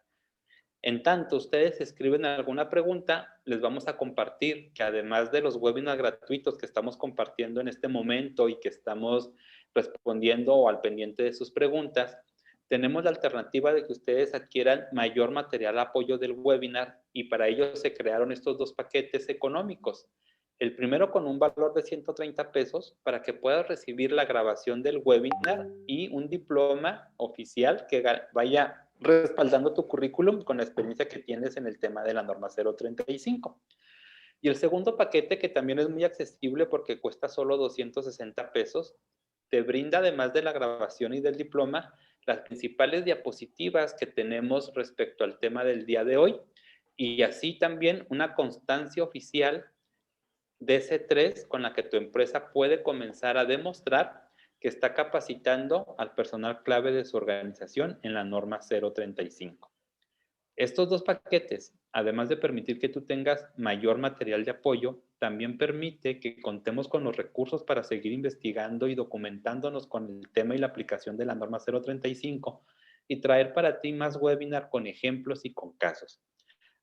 En tanto ustedes escriben alguna pregunta, les vamos a compartir que además de los webinars gratuitos que estamos compartiendo en este momento y que estamos respondiendo o al pendiente de sus preguntas, tenemos la alternativa de que ustedes adquieran mayor material de apoyo del webinar y para ello se crearon estos 2 paquetes económicos. El primero con un valor de 130 pesos para que puedas recibir la grabación del webinar y un diploma oficial que vaya respaldando tu currículum con la experiencia que tienes en el tema de la norma 035. Y el segundo paquete, que también es muy accesible porque cuesta solo 260 pesos, te brinda, además de la grabación y del diploma, las principales diapositivas que tenemos respecto al tema del día de hoy y así también una constancia oficial de C3 con la que tu empresa puede comenzar a demostrar que está capacitando al personal clave de su organización en la norma 035. Estos 2 paquetes, además de permitir que tú tengas mayor material de apoyo, también permite que contemos con los recursos para seguir investigando y documentándonos con el tema y la aplicación de la norma 035 y traer para ti más webinar con ejemplos y con casos.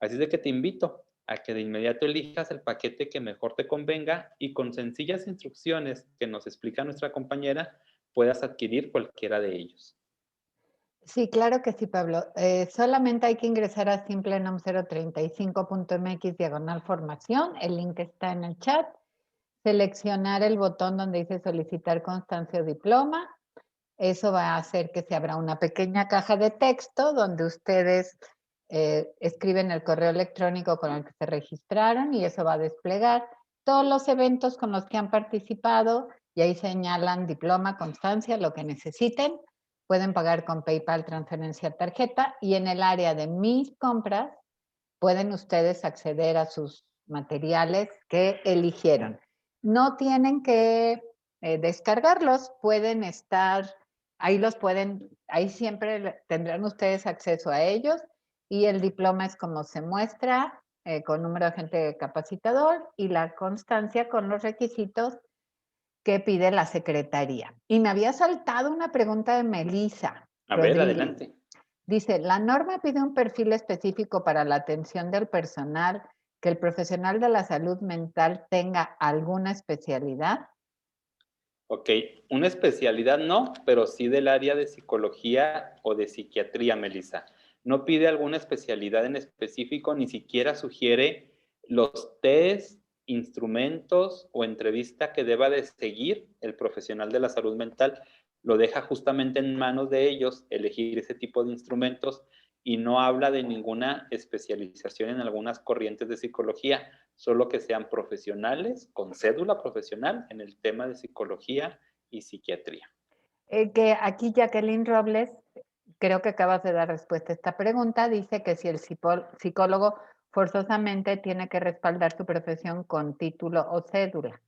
Así de que te invito a que de inmediato elijas el paquete que mejor te convenga y con sencillas instrucciones que nos explica nuestra compañera, puedas adquirir cualquiera de ellos. Sí, claro que sí, Pablo. Solamente hay que ingresar a simplenom035.mx/formación. El link está en el chat. Seleccionar el botón donde dice solicitar constancia o diploma. Eso va a hacer que se abra una pequeña caja de texto donde ustedes escriben el correo electrónico con el que se registraron y eso va a desplegar todos los eventos con los que han participado y ahí señalan diploma, constancia, lo que necesiten. Pueden pagar con PayPal, transferencia, tarjeta y en el área de mis compras pueden ustedes acceder a sus materiales que eligieron. No tienen que descargarlos, pueden estar, ahí siempre tendrán ustedes acceso a ellos y el diploma es como se muestra, con número de agente capacitador y la constancia con los requisitos que pide la secretaría. Y me había saltado una pregunta de Melissa A ver, Rodríguez. adelante. Dice, la norma pide un perfil específico para la atención del personal, que el profesional de la salud mental tenga alguna especialidad. Ok, una especialidad no, pero sí del área de psicología o de psiquiatría, Melissa. No pide alguna especialidad en específico, ni siquiera sugiere los test, instrumentos o entrevista que deba de seguir el profesional de la salud mental. Lo deja justamente en manos de ellos elegir ese tipo de instrumentos y no habla de ninguna especialización en algunas corrientes de psicología, solo que sean profesionales con cédula profesional en el tema de psicología y psiquiatría. Que aquí Jacqueline Robles, creo que acabas de dar respuesta a esta pregunta, dice que si el psicólogo forzosamente tiene que respaldar su profesión con título o cédula.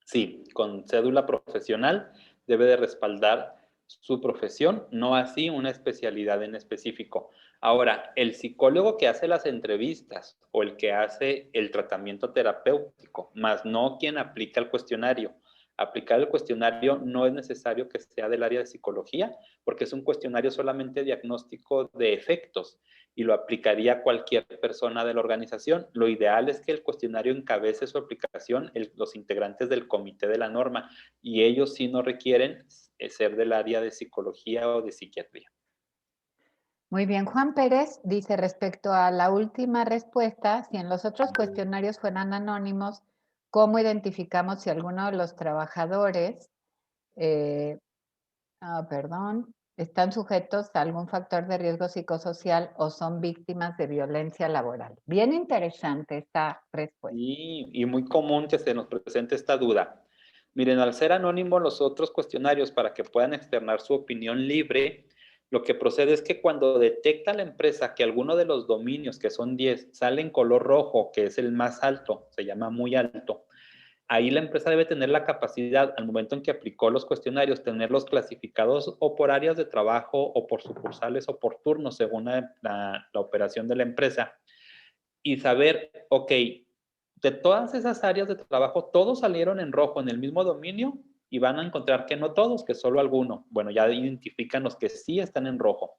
Sí, con cédula profesional debe de respaldar su profesión, no así una especialidad en específico. Ahora, el psicólogo que hace las entrevistas o el que hace el tratamiento terapéutico, más no quien aplica el cuestionario. Aplicar el cuestionario no es necesario que sea del área de psicología, porque es un cuestionario solamente diagnóstico de efectos y lo aplicaría cualquier persona de la organización. Lo ideal es que el cuestionario encabece su aplicación los integrantes del comité de la norma y ellos sí no requieren ser del área de psicología o de psiquiatría. Muy bien, Juan Pérez dice respecto a la última respuesta, si en los otros cuestionarios fueran anónimos, ¿cómo identificamos si alguno de los trabajadores eh, perdón, están sujetos a algún factor de riesgo psicosocial o son víctimas de violencia laboral? Bien interesante esta respuesta. Y muy común que se nos presente esta duda. Miren, al ser anónimo los otros cuestionarios para que puedan externar su opinión libre, lo que procede es que cuando detecta la empresa que alguno de los dominios, que son 10, sale en color rojo, que es el más alto, se llama muy alto, ahí la empresa debe tener la capacidad, al momento en que aplicó los cuestionarios, tenerlos clasificados o por áreas de trabajo o por sucursales o por turnos, según la operación de la empresa, y saber, ok, de todas esas áreas de trabajo, todos salieron en rojo en el mismo dominio y van a encontrar que no todos, que solo alguno. Bueno, ya identifican los que sí están en rojo.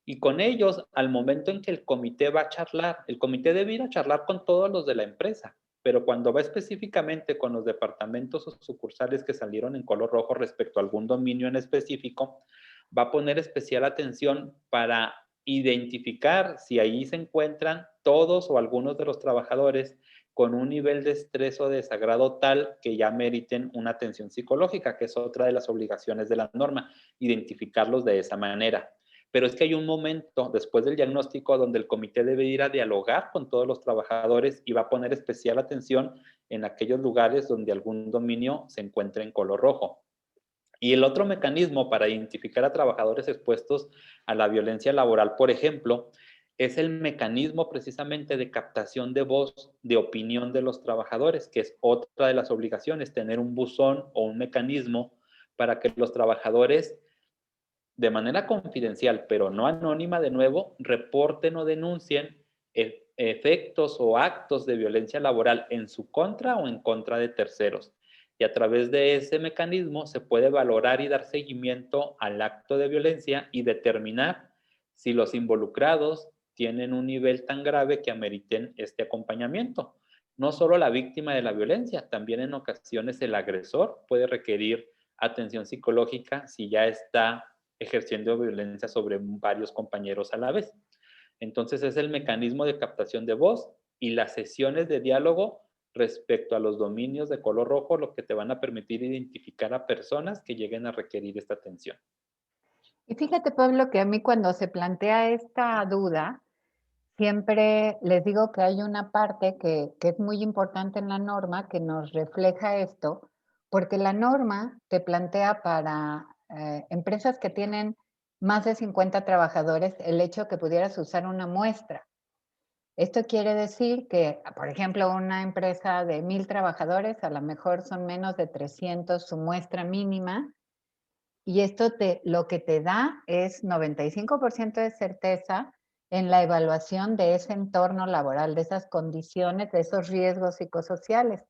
Y con ellos, al momento en que el comité va a charlar, el comité debe ir a charlar con todos los de la empresa, pero cuando va específicamente con los departamentos o sucursales que salieron en color rojo respecto a algún dominio en específico, va a poner especial atención para identificar si ahí se encuentran todos o algunos de los trabajadores con un nivel de estrés o desagrado tal que ya meriten una atención psicológica, que es otra de las obligaciones de la norma, identificarlos de esa manera. Pero es que hay un momento después del diagnóstico donde el comité debe ir a dialogar con todos los trabajadores y va a poner especial atención en aquellos lugares donde algún dominio se encuentre en color rojo. Y el otro mecanismo para identificar a trabajadores expuestos a la violencia laboral, por ejemplo, es el mecanismo precisamente de captación de voz, de opinión de los trabajadores, que es otra de las obligaciones, tener un buzón o un mecanismo para que los trabajadores de manera confidencial, pero no anónima de nuevo, reporten o denuncien efectos o actos de violencia laboral en su contra o en contra de terceros. Y a través de ese mecanismo se puede valorar y dar seguimiento al acto de violencia y determinar si los involucrados tienen un nivel tan grave que ameriten este acompañamiento. No solo la víctima de la violencia, también en ocasiones el agresor puede requerir atención psicológica si ya está ejerciendo violencia sobre varios compañeros a la vez. Entonces es el mecanismo de captación de voz y las sesiones de diálogo respecto a los dominios de color rojo lo que te van a permitir identificar a personas que lleguen a requerir esta atención. Y fíjate, Pablo, que a mí cuando se plantea esta duda, siempre les digo que hay una parte que es muy importante en la norma que nos refleja esto, porque la norma te plantea para empresas que tienen más de 50 trabajadores el hecho que pudieras usar una muestra. Esto quiere decir que, por ejemplo, una empresa de 1000 trabajadores, a lo mejor son menos de 300 su muestra mínima, y esto lo que te da es 95% de certeza en la evaluación de ese entorno laboral, de esas condiciones, de esos riesgos psicosociales.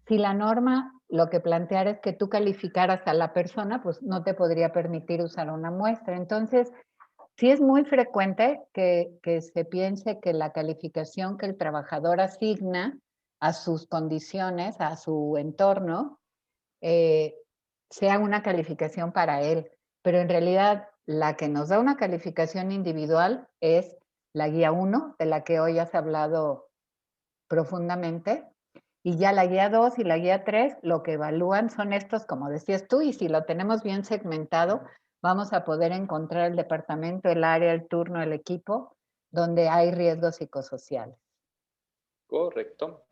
Si la norma lo que planteara es que tú calificaras a la persona, pues no te podría permitir usar una muestra. Entonces, sí es muy frecuente que se piense que la calificación que el trabajador asigna a sus condiciones, a su entorno, eh, sea una calificación para él, pero en realidad la que nos da una calificación individual es la guía 1, de la que hoy has hablado profundamente, y ya la guía 2 y la guía 3 lo que evalúan son estos, como decías tú, y si lo tenemos bien segmentado, vamos a poder encontrar el departamento, el área, el turno, el equipo, donde hay riesgos psicosociales. Correcto.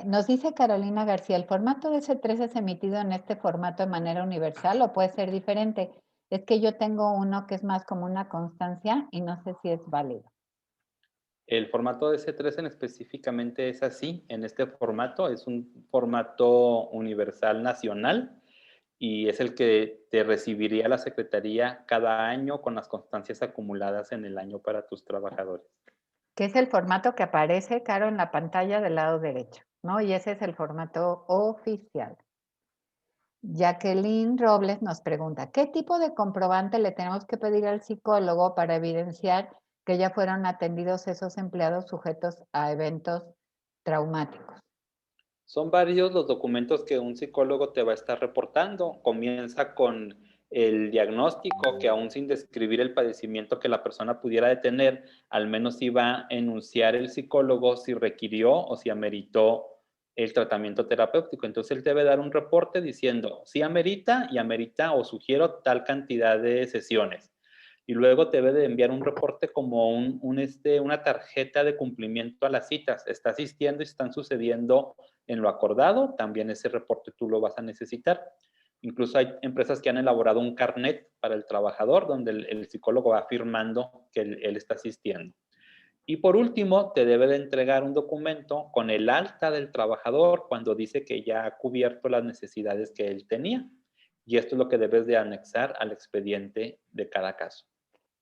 Nos dice Carolina García, ¿el formato de S3 es emitido en este formato de manera universal o puede ser diferente? Es que yo tengo uno que es más como una constancia y no sé si es válido. El formato de S3 en específicamente es así, en este formato, es un formato universal nacional y es el que te recibiría la secretaría cada año con las constancias acumuladas en el año para tus trabajadores. Que es el formato que aparece, Caro, en la pantalla del lado derecho, ¿no? Y ese es el formato oficial. Jacqueline Robles nos pregunta, ¿qué tipo de comprobante le tenemos que pedir al psicólogo para evidenciar que ya fueron atendidos esos empleados sujetos a eventos traumáticos? Son varios los documentos que un psicólogo te va a estar reportando. Comienza con el diagnóstico, que aún sin describir el padecimiento que la persona pudiera de tener, al menos iba a enunciar el psicólogo si requirió o si ameritó el tratamiento terapéutico. Entonces él debe dar un reporte diciendo si amerita y amerita o sugiero tal cantidad de sesiones. Y luego te debe de enviar un reporte como una tarjeta de cumplimiento a las citas. Está asistiendo y están sucediendo en lo acordado, también ese reporte tú lo vas a necesitar. Incluso hay empresas que han elaborado un carnet para el trabajador donde el psicólogo va afirmando que él está asistiendo. Y por último, te debe de entregar un documento con el alta del trabajador cuando dice que ya ha cubierto las necesidades que él tenía. Y esto es lo que debes de anexar al expediente de cada caso.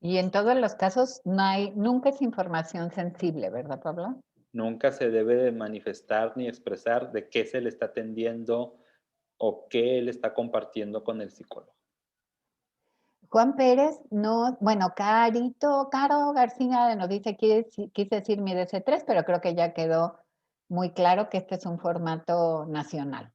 Y en todos los casos nunca es información sensible, ¿verdad, Pablo? Nunca se debe de manifestar ni expresar de qué se le está atendiendo o qué él está compartiendo con el psicólogo. Juan Pérez, no, bueno, Caro García nos dice, quise decir mi DC3, pero creo que ya quedó muy claro que este es un formato nacional.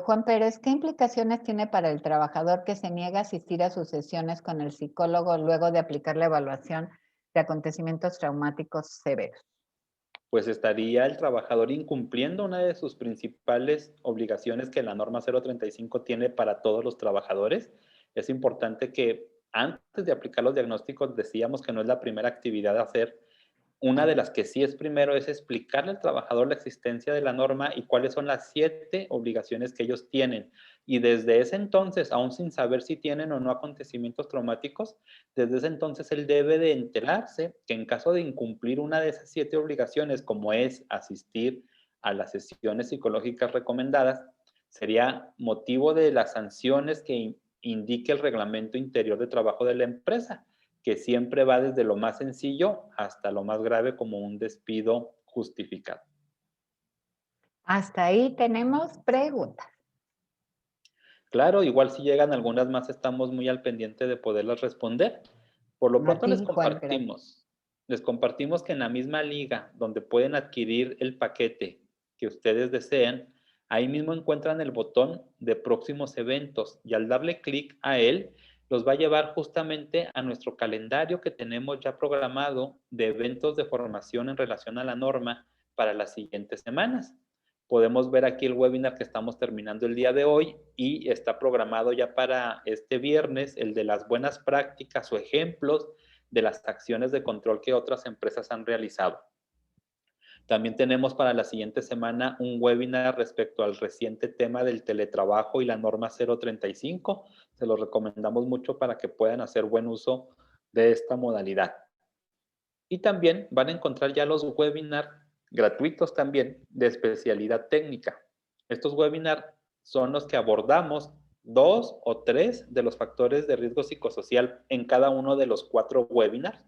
Juan Pérez, ¿qué implicaciones tiene para el trabajador que se niega a asistir a sus sesiones con el psicólogo luego de aplicar la evaluación de acontecimientos traumáticos severos? Pues estaría el trabajador incumpliendo una de sus principales obligaciones que la norma 035 tiene para todos los trabajadores. Es importante que antes de aplicar los diagnósticos, decíamos que no es la primera actividad a hacer. Una de las que sí es primero es explicarle al trabajador la existencia de la norma y cuáles son las 7 obligaciones que ellos tienen. Y desde ese entonces, aún sin saber si tienen o no acontecimientos traumáticos, desde ese entonces él debe de enterarse que en caso de incumplir una de esas 7 obligaciones, como es asistir a las sesiones psicológicas recomendadas, sería motivo de las sanciones que indique el reglamento interior de trabajo de la empresa, que siempre va desde lo más sencillo hasta lo más grave como un despido justificado. Hasta ahí tenemos preguntas. Claro, igual si llegan algunas más, estamos muy al pendiente de poderlas responder. Por lo A pronto ti, Juan, gracias. les compartimos que en la misma liga donde pueden adquirir el paquete que ustedes deseen, ahí mismo encuentran el botón de próximos eventos y al darle clic a él, los va a llevar justamente a nuestro calendario que tenemos ya programado de eventos de formación en relación a la norma para las siguientes semanas. Podemos ver aquí el webinar que estamos terminando el día de hoy y está programado ya para este viernes, el de las buenas prácticas o ejemplos de las acciones de control que otras empresas han realizado. También tenemos para la siguiente semana un webinar respecto al reciente tema del teletrabajo y la norma 035. Se los recomendamos mucho para que puedan hacer buen uso de esta modalidad. Y también van a encontrar ya los webinars gratuitos también de especialidad técnica. Estos webinars son los que abordamos 2 o 3 de los factores de riesgo psicosocial en cada uno de los 4 webinars.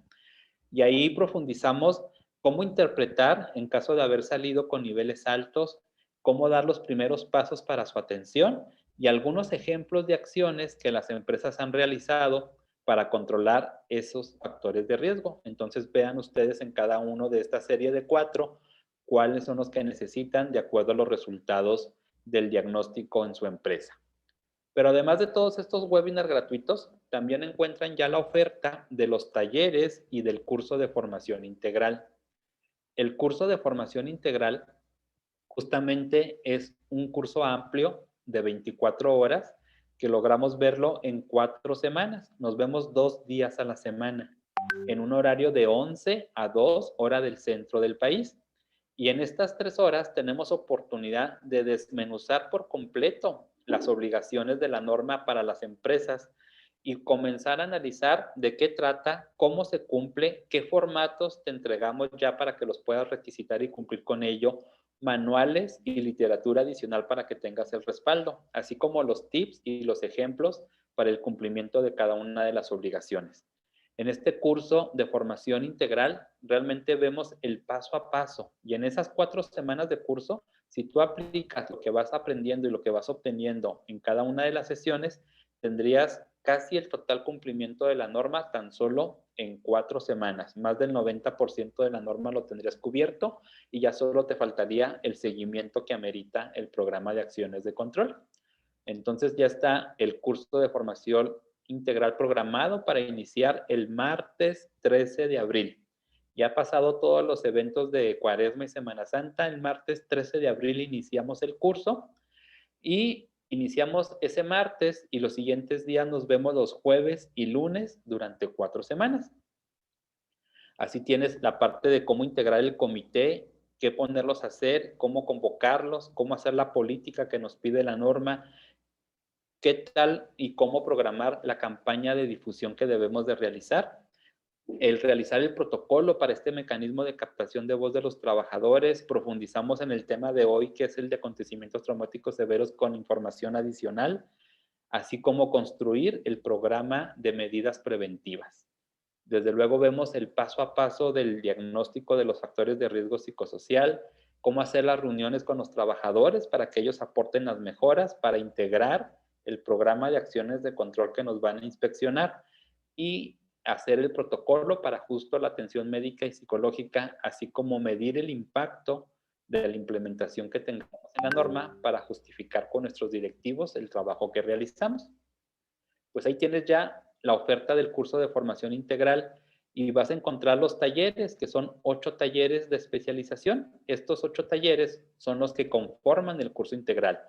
Y ahí profundizamos cómo interpretar en caso de haber salido con niveles altos, cómo dar los primeros pasos para su atención y algunos ejemplos de acciones que las empresas han realizado para controlar esos factores de riesgo. Entonces vean ustedes en cada uno de esta serie de 4 cuáles son los que necesitan de acuerdo a los resultados del diagnóstico en su empresa. Pero además de todos estos webinars gratuitos, también encuentran ya la oferta de los talleres y del curso de formación integral. El curso de formación integral justamente es un curso amplio de 24 horas que logramos verlo en 4 semanas. Nos vemos 2 días a la semana en un horario de 11 a 2 hora del centro del país. Y en estas 3 horas tenemos oportunidad de desmenuzar por completo las obligaciones de la norma para las empresas y comenzar a analizar de qué trata, cómo se cumple, qué formatos te entregamos ya para que los puedas requisitar y cumplir con ello, manuales y literatura adicional para que tengas el respaldo, así como los tips y los ejemplos para el cumplimiento de cada una de las obligaciones. En este curso de formación integral realmente vemos el paso a paso y en esas 4 semanas de curso, si tú aplicas lo que vas aprendiendo y lo que vas obteniendo en cada una de las sesiones, tendrías casi el total cumplimiento de la norma tan solo en 4 semanas. Más del 90% de la norma lo tendrías cubierto y ya solo te faltaría el seguimiento que amerita el programa de acciones de control. Entonces ya está el curso de formación integral programado para iniciar el martes 13 de abril. Ya ha pasado todos los eventos de Cuaresma y Semana Santa. El martes 13 de abril iniciamos el curso y iniciamos ese martes y los siguientes días nos vemos los jueves y lunes durante 4 semanas. Así tienes la parte de cómo integrar el comité, qué ponerlos a hacer, cómo convocarlos, cómo hacer la política que nos pide la norma, qué tal y cómo programar la campaña de difusión que debemos de realizar, el realizar el protocolo para este mecanismo de captación de voz de los trabajadores. Profundizamos en el tema de hoy, que es el de acontecimientos traumáticos severos con información adicional, así como construir el programa de medidas preventivas. Desde luego vemos el paso a paso del diagnóstico de los factores de riesgo psicosocial, cómo hacer las reuniones con los trabajadores para que ellos aporten las mejoras, para integrar el programa de acciones de control que nos van a inspeccionar y hacer el protocolo para justo la atención médica y psicológica, así como medir el impacto de la implementación que tengamos en la norma para justificar con nuestros directivos el trabajo que realizamos. Pues ahí tienes ya la oferta del curso de formación integral y vas a encontrar los talleres, que son 8 talleres de especialización. Estos 8 talleres son los que conforman el curso integral,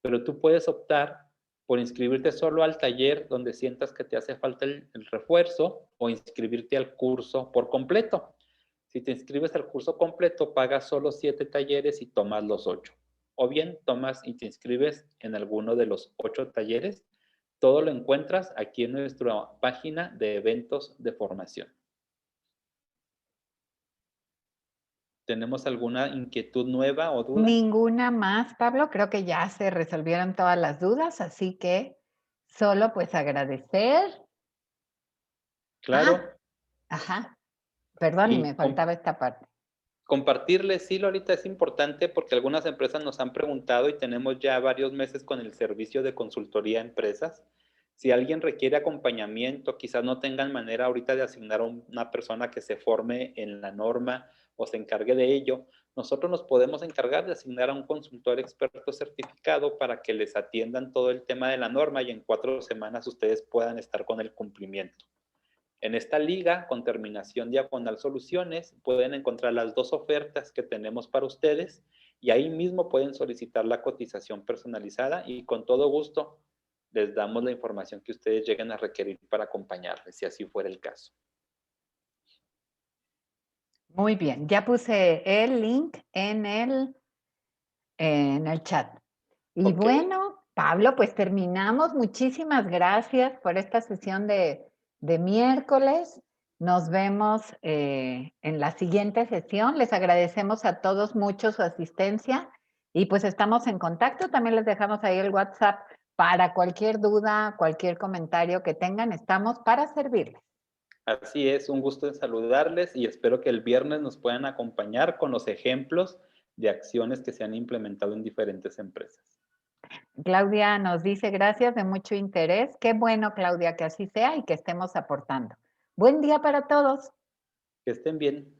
pero tú puedes optar por inscribirte solo al taller donde sientas que te hace falta el refuerzo o inscribirte al curso por completo. Si te inscribes al curso completo, pagas solo 7 talleres y tomas los 8. O bien tomas y te inscribes en alguno de los 8 talleres. Todo lo encuentras aquí en nuestra página de eventos de formación. ¿Tenemos alguna inquietud nueva o duda? Ninguna más, Pablo. Creo que ya se resolvieron todas las dudas, así que solo pues agradecer. Claro. Ajá. Perdón, y Y me faltaba esta parte. compartirles, sí, Lolita, es importante porque algunas empresas nos han preguntado y tenemos ya varios meses con el servicio de consultoría a empresas. Si alguien requiere acompañamiento, quizás no tengan manera ahorita de asignar a una persona que se forme en la norma o se encargue de ello, nosotros nos podemos encargar de asignar a un consultor experto certificado para que les atiendan todo el tema de la norma y en 4 semanas ustedes puedan estar con el cumplimiento. En esta liga, con terminación diagonal soluciones, pueden encontrar las 2 ofertas que tenemos para ustedes y ahí mismo pueden solicitar la cotización personalizada y con todo gusto les damos la información que ustedes lleguen a requerir para acompañarles, si así fuera el caso. Muy bien, ya puse el link en el chat. Y Ok, bueno, Pablo, pues terminamos. Muchísimas gracias por esta sesión de miércoles. Nos vemos en la siguiente sesión. Les agradecemos a todos mucho su asistencia y pues estamos en contacto. También les dejamos ahí el WhatsApp para cualquier duda, cualquier comentario que tengan. Estamos para servirles. así es, un gusto en saludarles y espero que el viernes nos puedan acompañar con los ejemplos de acciones que se han implementado en diferentes empresas. Claudia nos dice gracias de mucho interés. Qué bueno, Claudia, que así sea y que estemos aportando. Buen día para todos. Que estén bien.